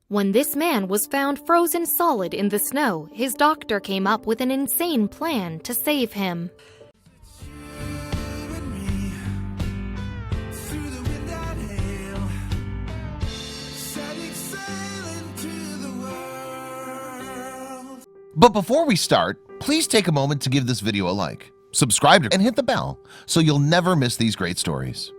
When this man was found frozen solid in the snow, his doctor came up with an insane plan to save him. But before we start, please take a moment to give this video a like, subscribe, and hit the bell so you'll never miss these great stories.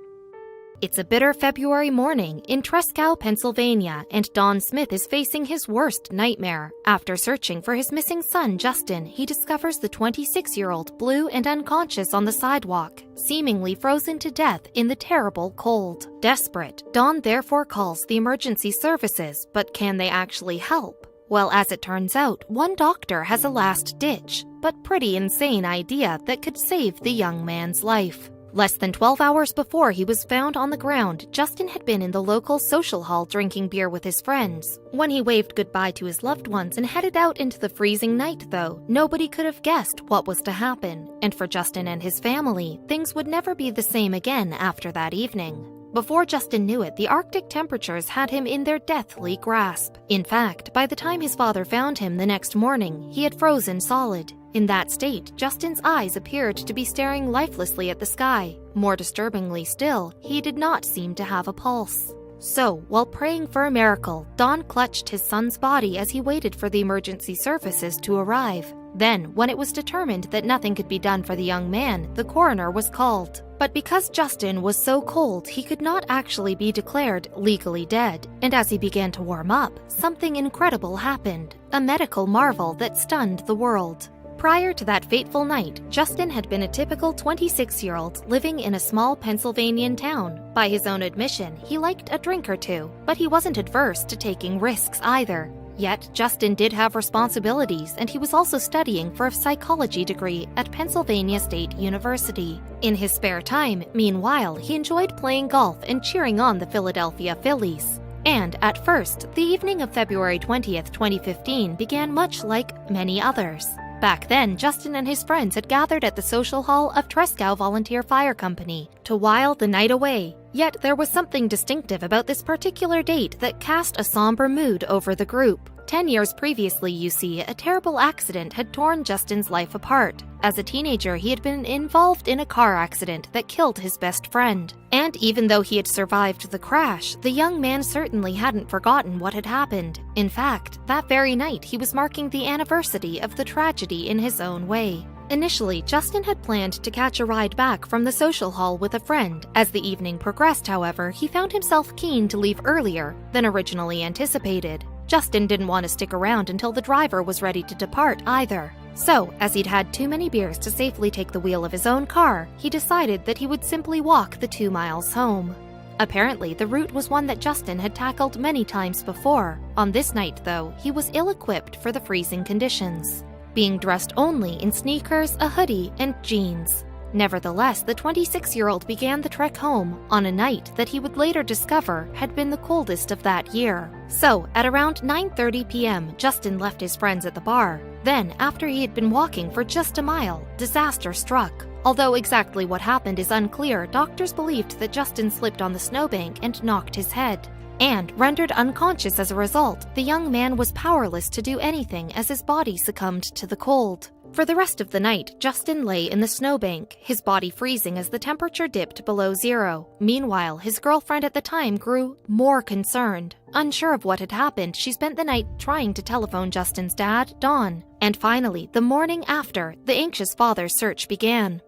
It's a bitter February morning in Tresckow, Pennsylvania, and Don Smith is facing his worst nightmare. After searching for his missing son, Justin, he discovers the 26-year-old blue and unconscious on the sidewalk, seemingly frozen to death in the terrible cold. Desperate, Don therefore calls the emergency services, but can they actually help? Well, as it turns out, one doctor has a last-ditch, but pretty insane idea that could save the young man's life. Less than 12 hours before he was found on the ground, Justin had been in the local social hall drinking beer with his friends. When he waved goodbye to his loved ones and headed out into the freezing night, though, nobody could have guessed what was to happen. And for Justin and his family, things would never be the same again after that evening. Before Justin knew it, the Arctic temperatures had him in their deathly grasp. In fact, by the time his father found him the next morning, he had frozen solid. In that state, Justin's eyes appeared to be staring lifelessly at the sky. More disturbingly still, he did not seem to have a pulse. So, while praying for a miracle, Don clutched his son's body as he waited for the emergency services to arrive. Then, when it was determined that nothing could be done for the young man, the coroner was called. But because Justin was so cold, he could not actually be declared legally dead. And as he began to warm up, something incredible happened, a medical marvel that stunned the world. Prior to that fateful night, Justin had been a typical 26-year-old living in a small Pennsylvanian town. By his own admission, he liked a drink or two, but he wasn't adverse to taking risks either. Yet, Justin did have responsibilities, and he was also studying for a psychology degree at Pennsylvania State University. In his spare time, meanwhile, he enjoyed playing golf and cheering on the Philadelphia Phillies. And at first, the evening of February 20th, 2015 began much like many others. Back then, Justin and his friends had gathered at the social hall of Tresckow Volunteer Fire Company to while the night away. Yet there was something distinctive about this particular date that cast a somber mood over the group. 10 years previously, you see, a terrible accident had torn Justin's life apart. As a teenager, he had been involved in a car accident that killed his best friend. And even though he had survived the crash, the young man certainly hadn't forgotten what had happened. In fact, that very night, he was marking the anniversary of the tragedy in his own way. Initially, Justin had planned to catch a ride back from the social hall with a friend. As the evening progressed, however, he found himself keen to leave earlier than originally anticipated. Justin didn't want to stick around until the driver was ready to depart either. So, as he'd had too many beers to safely take the wheel of his own car, he decided that he would simply walk the 2 miles home. Apparently, the route was one that Justin had tackled many times before. On this night, though, he was ill-equipped for the freezing conditions, being dressed only in sneakers, a hoodie, and jeans. Nevertheless, the 26-year-old began the trek home on a night that he would later discover had been the coldest of that year. So, at around 9:30 p.m., Justin left his friends at the bar. Then, after he had been walking for just a mile, disaster struck. Although exactly what happened is unclear, doctors believed that Justin slipped on the snowbank and knocked his head. And, rendered unconscious as a result, the young man was powerless to do anything as his body succumbed to the cold. For the rest of the night, Justin lay in the snowbank, his body freezing as the temperature dipped below zero. Meanwhile, his girlfriend at the time grew more concerned. Unsure of what had happened, she spent the night trying to telephone Justin's dad, Don. And finally, the morning after, the anxious father's search began.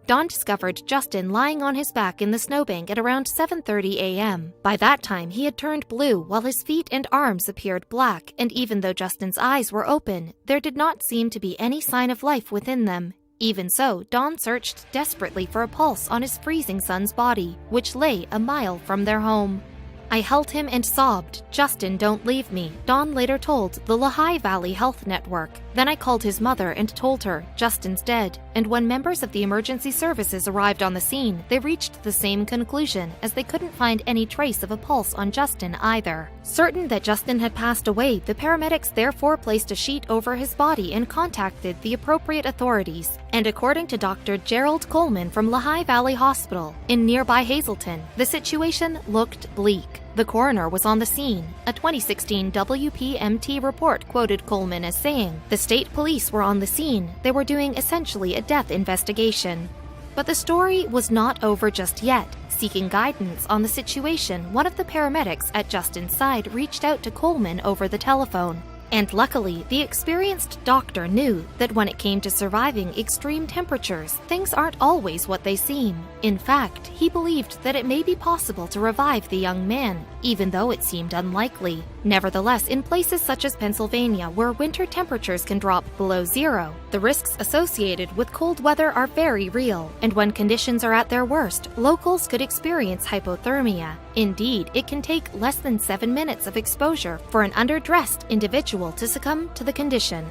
Don discovered Justin lying on his back in the snowbank at around 7:30 a.m. By that time, he had turned blue while his feet and arms appeared black, and even though Justin's eyes were open, there did not seem to be any sign of life within them. Even so, Don searched desperately for a pulse on his freezing son's body, which lay a mile from their home. I held him and sobbed, "Justin, don't leave me," Don later told the Lehigh Valley Health Network. Then I called his mother and told her, "Justin's dead." And when members of the emergency services arrived on the scene, they reached the same conclusion, as they couldn't find any trace of a pulse on Justin either. Certain that Justin had passed away, the paramedics therefore placed a sheet over his body and contacted the appropriate authorities. And according to Dr. Gerald Coleman from Lehigh Valley Hospital in nearby Hazleton, the situation looked bleak. The coroner was on the scene. A 2016 WPMT report quoted Coleman as saying, "The state police were on the scene. They were doing essentially a death investigation." But the story was not over just yet. Seeking guidance on the situation, one of the paramedics at Justin's side reached out to Coleman over the telephone. And luckily, the experienced doctor knew that when it came to surviving extreme temperatures, things aren't always what they seem. In fact, he believed that it may be possible to revive the young man, even though it seemed unlikely. Nevertheless, in places such as Pennsylvania, where winter temperatures can drop below zero, the risks associated with cold weather are very real, and when conditions are at their worst, locals could experience hypothermia. Indeed, it can take less than 7 minutes of exposure for an underdressed individual to succumb to the condition.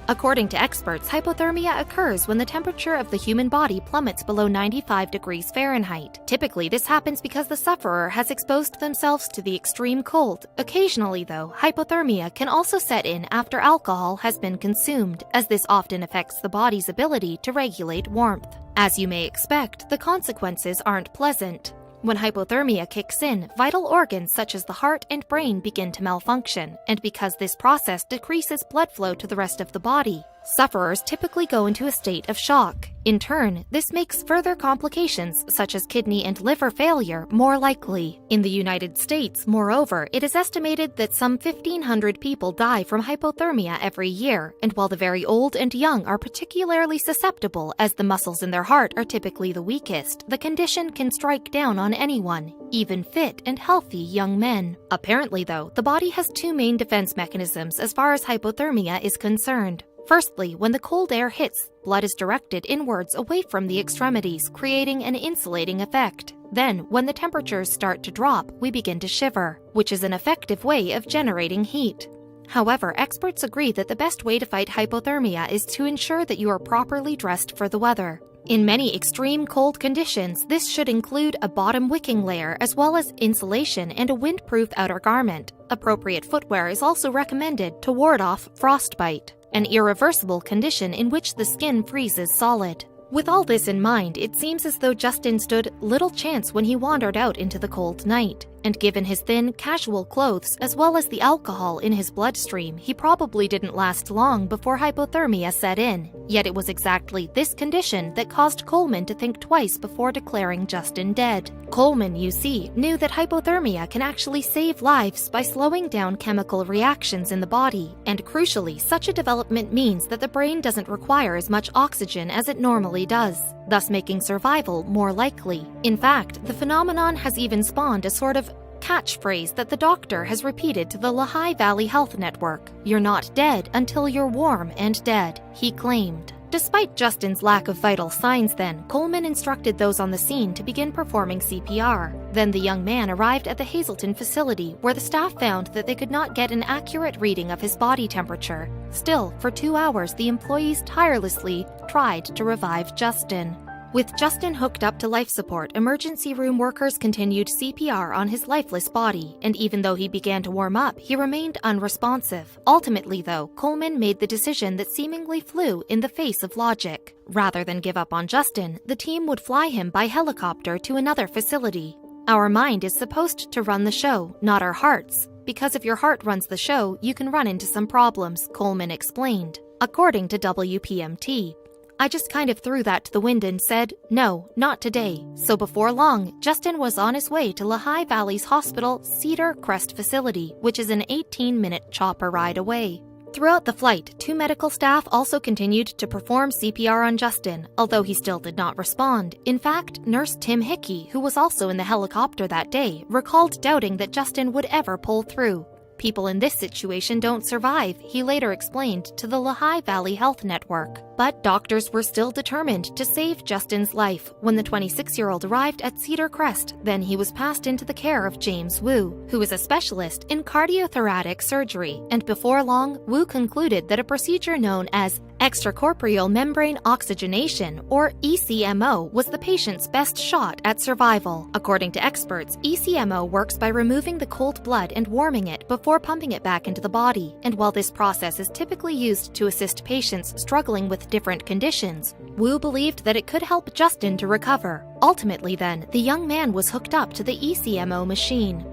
According to experts, hypothermia occurs when the temperature of the human body plummets below 95 degrees Fahrenheit. Typically, this happens because the sufferer has exposed themselves to the extreme cold. Occasionally, though, hypothermia can also set in after alcohol has been consumed, as this often affects the body's ability to regulate warmth. As you may expect, the consequences aren't pleasant. When hypothermia kicks in, vital organs such as the heart and brain begin to malfunction, and because this process decreases blood flow to the rest of the body, sufferers typically go into a state of shock. In turn, this makes further complications such as kidney and liver failure more likely. In the United States, moreover, it is estimated that some 1,500 people die from hypothermia every year, and while the very old and young are particularly susceptible as the muscles in their heart are typically the weakest, the condition can strike down on anyone, even fit and healthy young men. Apparently, though, the body has two main defense mechanisms as far as hypothermia is concerned. Firstly, when the cold air hits, blood is directed inwards away from the extremities, creating an insulating effect. Then, when the temperatures start to drop, we begin to shiver, which is an effective way of generating heat. However, experts agree that the best way to fight hypothermia is to ensure that you are properly dressed for the weather. In many extreme cold conditions, this should include a bottom wicking layer as well as insulation and a windproof outer garment. Appropriate footwear is also recommended to ward off frostbite, an irreversible condition in which the skin freezes solid. With all this in mind, it seems as though Justin stood little chance when he wandered out into the cold night. And given his thin, casual clothes as well as the alcohol in his bloodstream, he probably didn't last long before hypothermia set in. Yet it was exactly this condition that caused Coleman to think twice before declaring Justin dead. Coleman, you see, knew that hypothermia can actually save lives by slowing down chemical reactions in the body, and crucially, such a development means that the brain doesn't require as much oxygen as it normally does, thus making survival more likely. In fact, the phenomenon has even spawned a sort of catchphrase that the doctor has repeated to the Lehigh Valley Health Network. "You're not dead until you're warm and dead," he claimed. Despite Justin's lack of vital signs then, Coleman instructed those on the scene to begin performing CPR. Then the young man arrived at the Hazleton facility, where the staff found that they could not get an accurate reading of his body temperature. Still, for 2 hours, the employees tirelessly tried to revive Justin. With Justin hooked up to life support, emergency room workers continued CPR on his lifeless body, and even though he began to warm up, he remained unresponsive. Ultimately, though, Coleman made the decision that seemingly flew in the face of logic. Rather than give up on Justin, the team would fly him by helicopter to another facility. "Our mind is supposed to run the show, not our hearts. Because if your heart runs the show, you can run into some problems," Coleman explained. According to WPMT, "I just kind of threw that to the wind and said, no, not today." So before long, Justin was on his way to Lehigh Valley's hospital Cedar Crest facility, which is an 18-minute chopper ride away. Throughout the flight, 2 medical staff also continued to perform CPR on Justin, although he still did not respond. In fact, Nurse Tim Hickey, who was also in the helicopter that day, recalled doubting that Justin would ever pull through. "People in this situation don't survive," he later explained to the Lehigh Valley Health Network. But doctors were still determined to save Justin's life. When the 26-year-old arrived at Cedar Crest, then he was passed into the care of James Wu, who is a specialist in cardiothoracic surgery, and before long, Wu concluded that a procedure known as extracorporeal membrane oxygenation, or ECMO, was the patient's best shot at survival. According to experts, ECMO works by removing the cold blood and warming it before pumping it back into the body, and while this process is typically used to assist patients struggling with different conditions, Wu believed that it could help Justin to recover. Ultimately then, the young man was hooked up to the ECMO machine.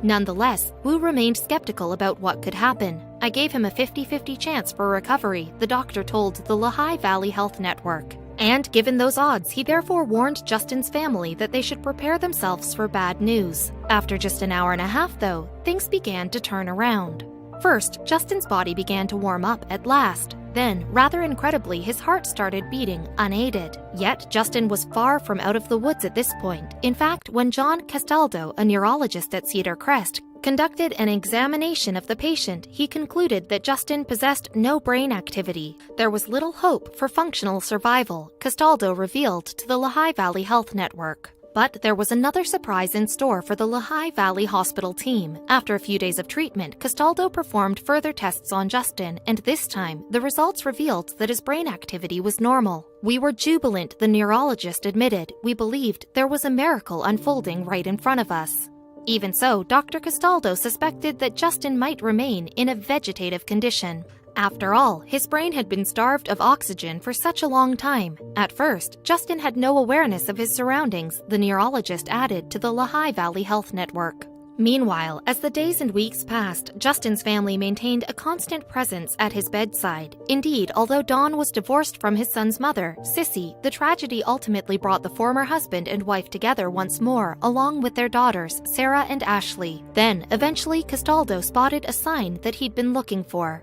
Nonetheless, Wu remained skeptical about what could happen. "I gave him a 50-50 chance for recovery," the doctor told the Lehigh Valley Health Network. And given those odds, he therefore warned Justin's family that they should prepare themselves for bad news. After just an hour and a half, though, things began to turn around. First, Justin's body began to warm up at last. Then, rather incredibly, his heart started beating unaided. Yet, Justin was far from out of the woods at this point. In fact, when John Castaldo, a neurologist at Cedar Crest, conducted an examination of the patient, he concluded that Justin possessed no brain activity. There was little hope for functional survival, Castaldo revealed to the Lehigh Valley Health Network. But there was another surprise in store for the Lehigh Valley Hospital team. After a few days of treatment, Castaldo performed further tests on Justin, and this time, the results revealed that his brain activity was normal. "We were jubilant," the neurologist admitted. "We believed there was a miracle unfolding right in front of us." Even so, Dr. Castaldo suspected that Justin might remain in a vegetative condition. After all, his brain had been starved of oxygen for such a long time. At first, Justin had no awareness of his surroundings, the neurologist added to the Lehigh Valley Health Network. Meanwhile, as the days and weeks passed, Justin's family maintained a constant presence at his bedside. Indeed, although Don was divorced from his son's mother, Sissy, the tragedy ultimately brought the former husband and wife together once more, along with their daughters, Sarah and Ashley. Then, eventually, Castaldo spotted a sign that he'd been looking for.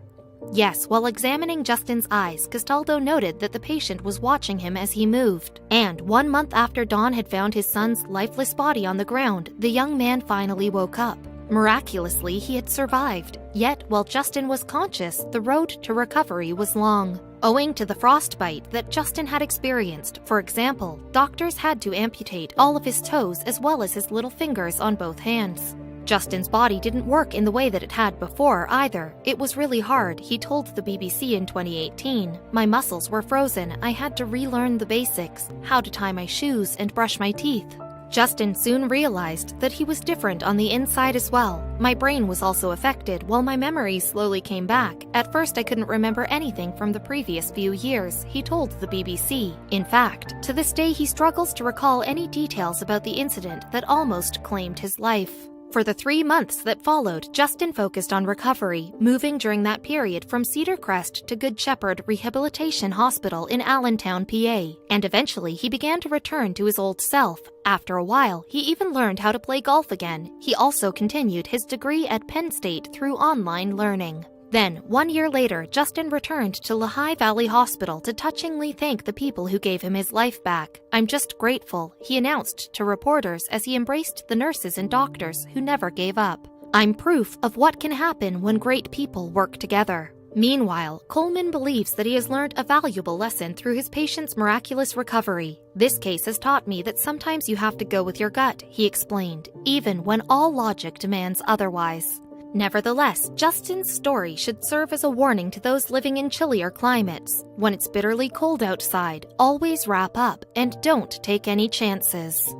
Yes, while examining Justin's eyes, Castaldo noted that the patient was watching him as he moved. And 1 month after Don had found his son's lifeless body on the ground, the young man finally woke up. Miraculously, he had survived. Yet, while Justin was conscious, the road to recovery was long. Owing to the frostbite that Justin had experienced, for example, doctors had to amputate all of his toes as well as his little fingers on both hands. Justin's body didn't work in the way that it had before either. "It was really hard," he told the BBC in 2018. "My muscles were frozen. I had to relearn the basics, how to tie my shoes and brush my teeth." Justin soon realized that he was different on the inside as well. "My brain was also affected, while my memories slowly came back. At first I couldn't remember anything from the previous few years," he told the BBC. In fact, to this day he struggles to recall any details about the incident that almost claimed his life. For the 3 months that followed, Justin focused on recovery, moving during that period from Cedar Crest to Good Shepherd Rehabilitation Hospital in Allentown, PA, and eventually he began to return to his old self. After a while, he even learned how to play golf again. He also continued his degree at Penn State through online learning. Then, 1 year later, Justin returned to Lehigh Valley Hospital to touchingly thank the people who gave him his life back. "I'm just grateful," he announced to reporters as he embraced the nurses and doctors who never gave up. "I'm proof of what can happen when great people work together." Meanwhile, Coleman believes that he has learned a valuable lesson through his patient's miraculous recovery. "This case has taught me that sometimes you have to go with your gut," he explained, "even when all logic demands otherwise." Nevertheless, Justin's story should serve as a warning to those living in chillier climates. When it's bitterly cold outside, always wrap up and don't take any chances.